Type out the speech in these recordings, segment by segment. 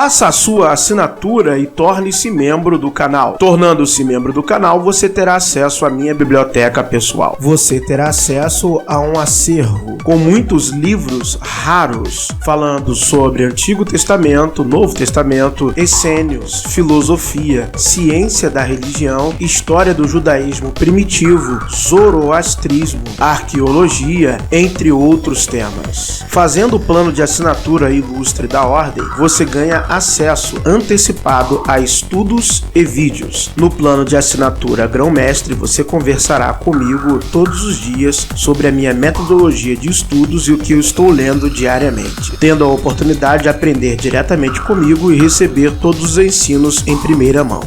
Faça a sua assinatura e torne-se membro do canal. Tornando-se membro do canal, você terá acesso à minha biblioteca pessoal. Você terá acesso a um acervo com muitos livros raros, falando sobre Antigo Testamento, Novo Testamento, essênios, filosofia, ciência da religião, história do judaísmo primitivo, zoroastrismo, arqueologia, entre outros temas. Fazendo o plano de assinatura ilustre da Ordem, você ganha acesso antecipado a estudos e vídeos. No plano de assinatura Grão-Mestre, você conversará comigo todos os dias sobre a minha metodologia de estudos e o que eu estou lendo diariamente, tendo a oportunidade de aprender diretamente comigo e receber todos os ensinos em primeira mão.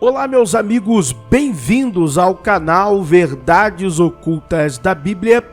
Olá, meus amigos, bem-vindos ao canal Verdades Ocultas da Bíblia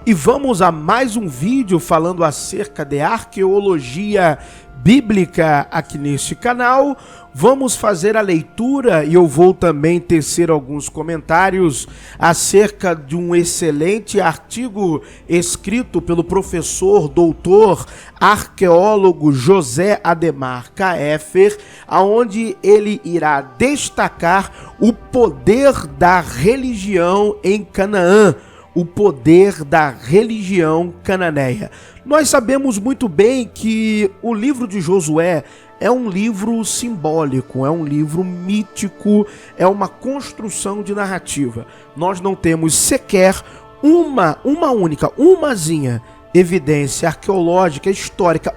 e vamos a mais um vídeo falando acerca de arqueologia bíblica aqui neste canal. Vamos fazer a leitura e eu vou também tecer alguns comentários acerca de um excelente artigo escrito pelo professor, doutor, arqueólogo José Ademar Kaefer, aonde ele irá destacar o poder da religião em Canaã, o poder da religião cananeia. Nós sabemos muito bem que o livro de Josué é um livro simbólico, é um livro mítico, é uma construção de narrativa. Nós não temos sequer uma única evidência arqueológica, histórica,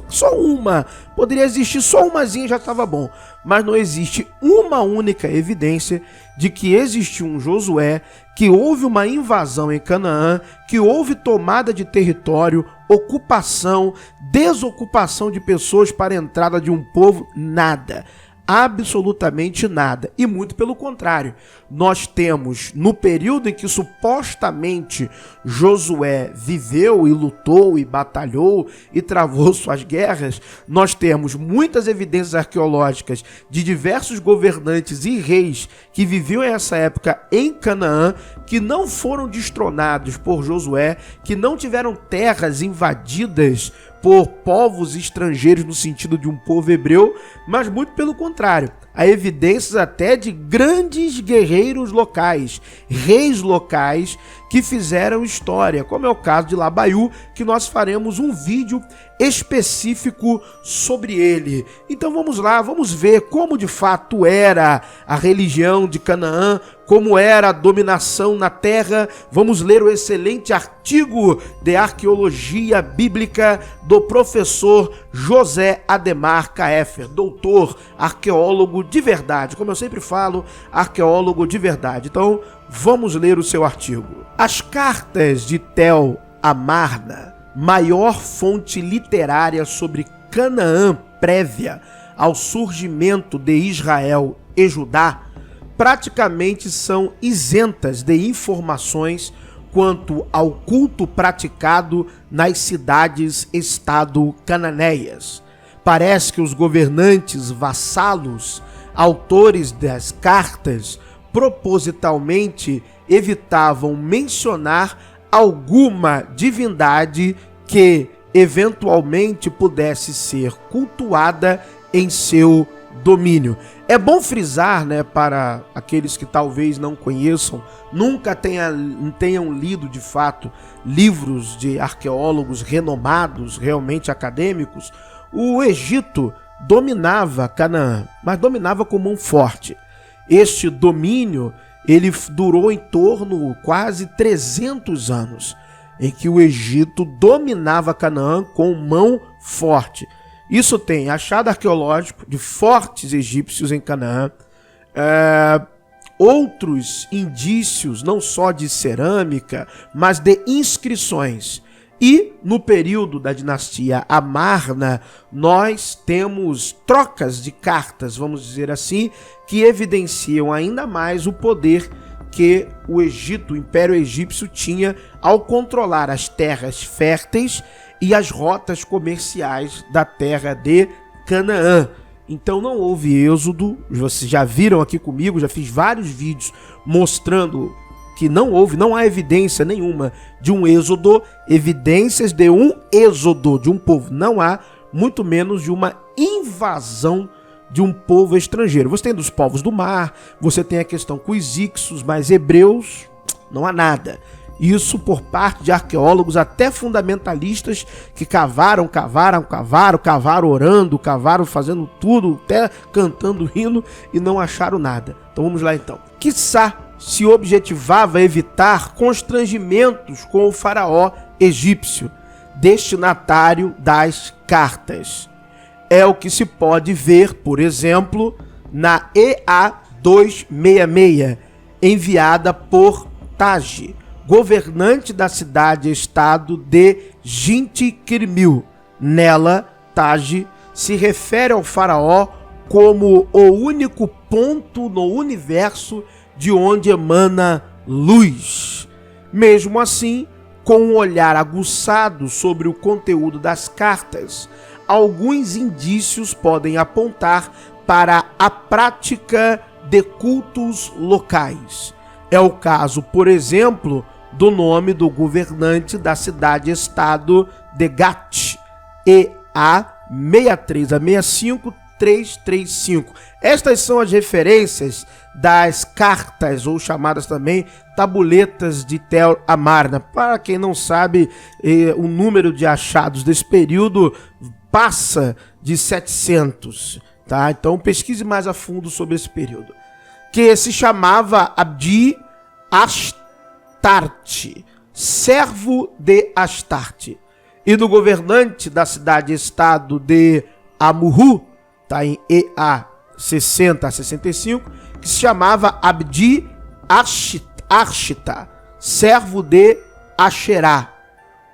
só uma. Poderia existir só umazinha, já estava bom. Mas não existe uma única evidência de que existiu um Josué, que houve uma invasão em Canaã, que houve tomada de território, ocupação, desocupação de pessoas para a entrada de um povo, nada. Absolutamente nada. E muito pelo contrário, nós temos no período em que supostamente Josué viveu e lutou e batalhou e travou suas guerras, nós temos muitas evidências arqueológicas de diversos governantes e reis que viviam nessa época em Canaã, que não foram destronados por Josué, que não tiveram terras invadidas por povos estrangeiros no sentido de um povo hebreu, mas muito pelo contrário. Há evidências até de grandes guerreiros locais, reis locais que fizeram história, como é o caso de Labaiú, que nós faremos um vídeo específico sobre ele. Então vamos lá, vamos ver como de fato era a religião de Canaã, como era a dominação na terra. Vamos ler o excelente artigo de arqueologia bíblica do professor José Ademar Kaefer, doutor, arqueólogo de verdade, como eu sempre falo, arqueólogo de verdade. Então vamos ler o seu artigo. As cartas de Tel Amarna, maior fonte literária sobre Canaã prévia ao surgimento de Israel e Judá, praticamente são isentas de informações quanto ao culto praticado nas cidades-estado cananeias. Parece que os governantes vassalos, autores das cartas, propositalmente evitavam mencionar alguma divindade que eventualmente pudesse ser cultuada em seu domínio. É bom frisar, para aqueles que talvez não conheçam, nunca tenham lido de fato livros de arqueólogos renomados, realmente acadêmicos, o Egito dominava Canaã, mas dominava com mão forte. Este domínio, ele durou em torno quase 300 anos, em que o Egito dominava Canaã com mão forte. Isso tem achado arqueológico de fortes egípcios em Canaã, outros indícios não só de cerâmica, mas de inscrições. E no período da dinastia Amarna, nós temos trocas de cartas, vamos dizer assim, que evidenciam ainda mais o poder que o Egito, o Império Egípcio, tinha ao controlar as terras férteis e as rotas comerciais da terra de Canaã. Então não houve êxodo, vocês já viram aqui comigo, já fiz vários vídeos mostrando que não há evidência nenhuma de um êxodo, evidências de um êxodo de um povo. Não há, muito menos de uma invasão de um povo estrangeiro. Você tem dos povos do mar, você tem a questão com os ixos, mas hebreus, não há nada. Isso por parte de arqueólogos, até fundamentalistas, que cavaram orando, cavaram fazendo tudo, até cantando hino, e não acharam nada. Então vamos lá então. Quiçá se objetivava evitar constrangimentos com o faraó egípcio, destinatário das cartas. É o que se pode ver, por exemplo, na EA 266, enviada por Taj, governante da cidade-estado de Gintiquirmil. Nela, Taj se refere ao faraó como o único ponto no universo de onde emana luz. Mesmo assim, com um olhar aguçado sobre o conteúdo das cartas, alguns indícios podem apontar para a prática de cultos locais. É o caso, por exemplo, do nome do governante da cidade-estado de Gat, EA 63 a 65 335. Estas são as referências das cartas, ou chamadas também tabuletas de Tel Amarna. Para quem não sabe, o número de achados desse período passa de 700, tá? Então pesquise mais a fundo sobre esse período, que se chamava Abdi Astarte, servo de Astarte, e do governante da cidade-estado de Amurru, tá em EA 60 a 65, que se chamava Abdi Arshita, servo de Asherá.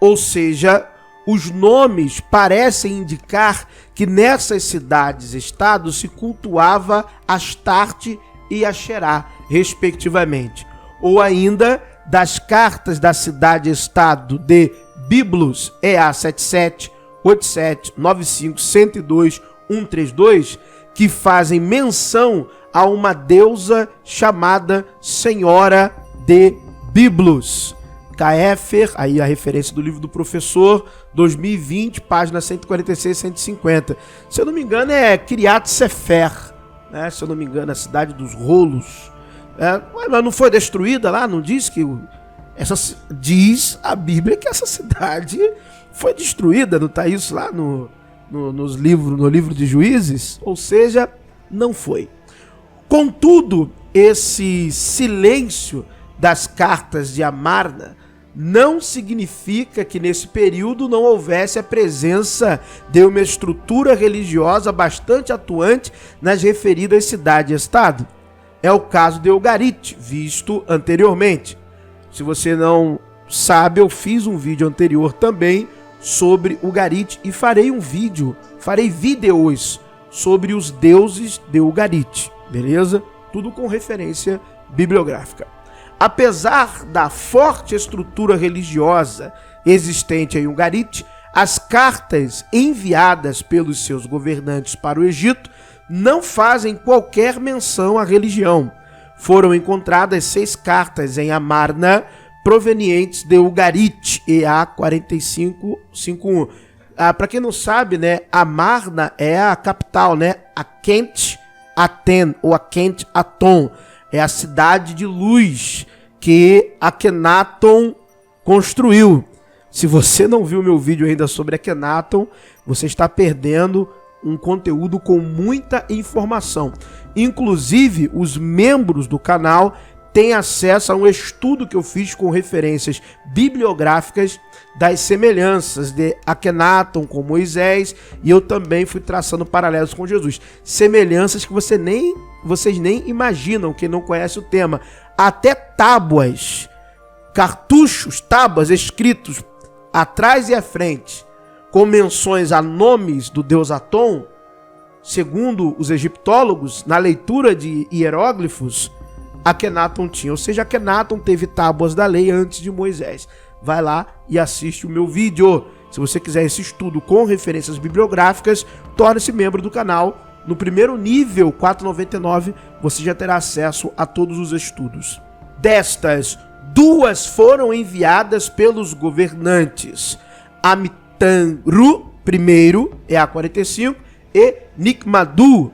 Ou seja, os nomes parecem indicar que nessas cidades-estados se cultuava Astarte e Asherá, respectivamente. Ou ainda das cartas da cidade-estado de Biblos, EA 77, 87, 95, 102, 132, que fazem menção a uma deusa chamada Senhora de Biblos. Kaefer, aí a referência do livro do professor, 2020, página 146 e 150. Se eu não me engano é Kiryat Sefer, né? Se eu não me engano, a cidade dos rolos. Mas não foi destruída lá? Não diz que... diz a Bíblia que essa cidade foi destruída, não está isso lá no livro de Juízes? Ou seja, não foi. Contudo, esse silêncio das cartas de Amarna não significa que nesse período não houvesse a presença de uma estrutura religiosa bastante atuante nas referidas cidade-estado. É o caso de Ugarit, visto anteriormente. Se você não sabe, eu fiz um vídeo anterior também sobre Ugarit e farei vídeos sobre os deuses de Ugarit, beleza? Tudo com referência bibliográfica. Apesar da forte estrutura religiosa existente em Ugarit, as cartas enviadas pelos seus governantes para o Egito não fazem qualquer menção à religião. Foram encontradas 6 cartas em Amarna provenientes de Ugarit, EA 4551. Para quem não sabe, né, Amarna é a capital, né? Akent Aten ou Akent Aton é a cidade de luz que Akhenaton construiu. Se você não viu meu vídeo ainda sobre Akhenaton, você está perdendo um conteúdo com muita informação. Inclusive, os membros do canal têm acesso a um estudo que eu fiz com referências bibliográficas das semelhanças de Akhenaton com Moisés, e eu também fui traçando paralelos com Jesus. Semelhanças que vocês nem imaginam, quem não conhece o tema. Até tábuas, cartuchos, tábuas escritos atrás e à frente, com menções a nomes do deus Aton, segundo os egiptólogos, na leitura de hieróglifos, Akhenaton tinha. Ou seja, Akhenaton teve tábuas da lei antes de Moisés. Vai lá e assiste o meu vídeo. Se você quiser esse estudo com referências bibliográficas, torne-se membro do canal. No primeiro nível, R$ 4,99, você já terá acesso a todos os estudos. Destas 2 foram enviadas pelos governantes Amitanru, primeiro, EA45, e Nikmadu,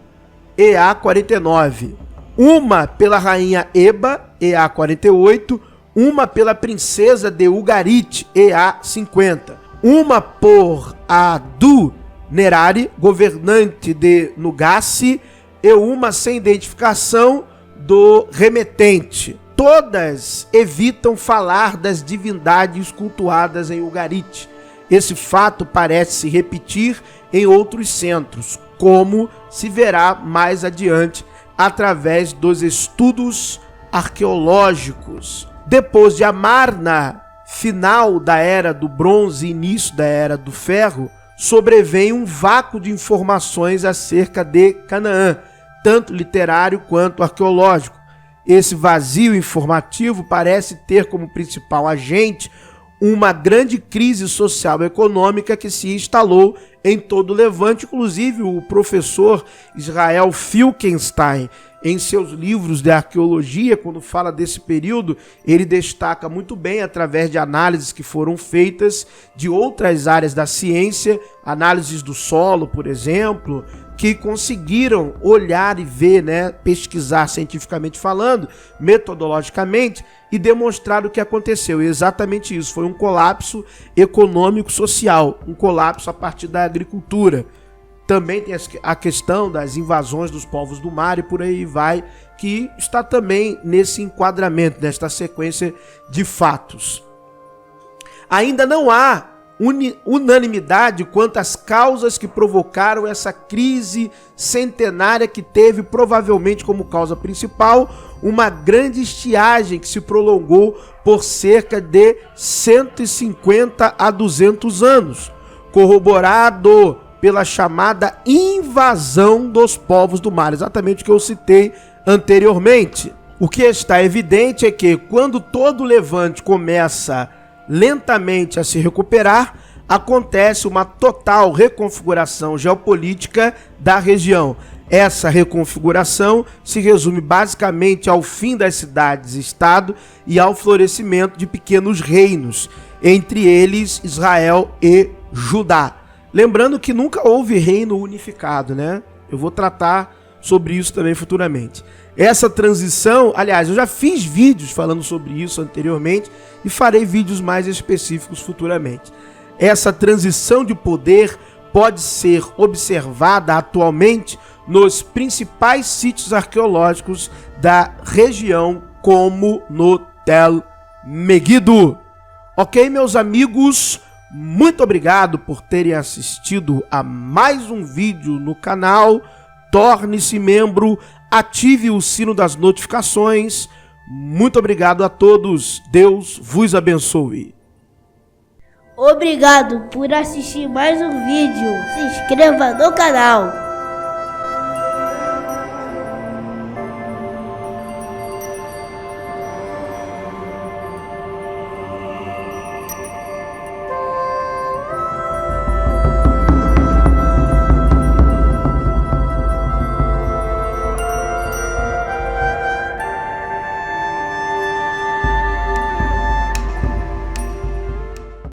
EA49. Uma pela rainha Eba, EA48, uma pela princesa de Ugarit, EA50. Uma por Adu Nerari, governante de Nugassi, e uma sem identificação do remetente. Todas evitam falar das divindades cultuadas em Ugarit. Esse fato parece se repetir em outros centros, como se verá mais adiante através dos estudos arqueológicos. Depois de Amarna, final da Era do Bronze e início da Era do Ferro, sobrevém um vácuo de informações acerca de Canaã, tanto literário quanto arqueológico. Esse vazio informativo parece ter como principal agente uma grande crise social e econômica que se instalou em todo o Levante. Inclusive, o professor Israel Finkelstein, em seus livros de arqueologia, quando fala desse período, ele destaca muito bem, através de análises que foram feitas de outras áreas da ciência, análises do solo, por exemplo, que conseguiram olhar e ver, pesquisar cientificamente falando, metodologicamente, e demonstrar o que aconteceu. E exatamente isso, foi um colapso econômico-social, um colapso a partir da agricultura. Também tem a questão das invasões dos povos do mar e por aí vai, que está também nesse enquadramento, nesta sequência de fatos. Ainda não há unanimidade quanto às causas que provocaram essa crise centenária, que teve provavelmente como causa principal uma grande estiagem que se prolongou por cerca de 150 a 200 anos, corroborado pela chamada invasão dos povos do mar, exatamente o que eu citei anteriormente. O que está evidente é que quando todo o Levante começa lentamente a se recuperar, acontece uma total reconfiguração geopolítica da região. Essa reconfiguração se resume basicamente ao fim das cidades-estado e ao florescimento de pequenos reinos, entre eles Israel e Judá. Lembrando que nunca houve reino unificado, Eu vou tratar sobre isso também futuramente. Essa transição, aliás, eu já fiz vídeos falando sobre isso anteriormente e farei vídeos mais específicos futuramente. Essa transição de poder pode ser observada atualmente nos principais sítios arqueológicos da região, como no Tel Megiddo. Ok, meus amigos? Muito obrigado por terem assistido a mais um vídeo no canal. Torne-se membro, ative o sino das notificações. Muito obrigado a todos. Deus vos abençoe. Obrigado por assistir mais um vídeo. Se inscreva no canal.